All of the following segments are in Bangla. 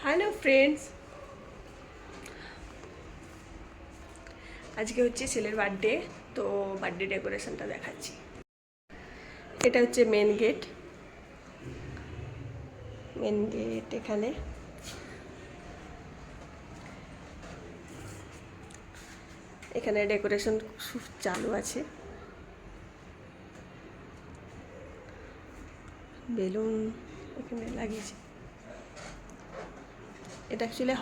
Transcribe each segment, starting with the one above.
হ্যালো ফ্রেন্ডস, আজকে হচ্ছে ছেলের বার্থডে। তো বার্থডে ডেকোরেশনটা দেখাচ্ছি। এটা হচ্ছে মেন গেট। এখানে এখানে ডেকোরেশন চালু আছে। বেলুন এখানে লাগিয়েছে। এটা অ্যাকচুয়ালি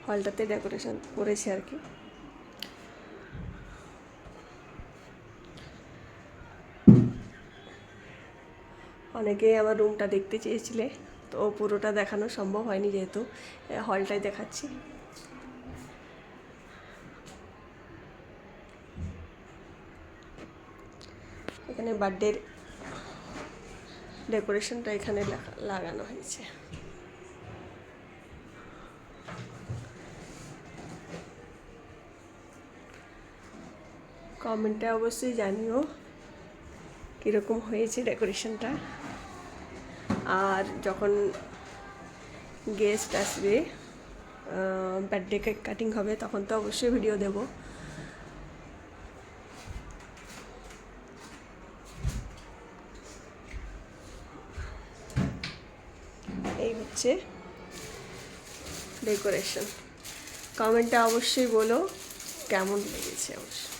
হলটাতে ডেকোরেশন করেছে আর কি। অনেকে আমার রুমটা দেখতে চেয়েছিলে, তো পুরোটা দেখানো সম্ভব হয়নি যেহেতু হলটাই দেখাচ্ছি। এখানে বার্থডের ডেকোরেশনটা এখানে লাগানো হয়েছে। কমেন্টে অবশ্যই জানিও কীরকম হয়েছে ডেকোরেশনটা। আর যখন গেস্ট আসবে, বার্থডে কেক কাটিং হবে, তখন তো অবশ্যই ভিডিও দেব। এই হচ্ছে ডেকোরেশন। কমেন্টে অবশ্যই বলো কেমন লেগেছে অবশ্যই।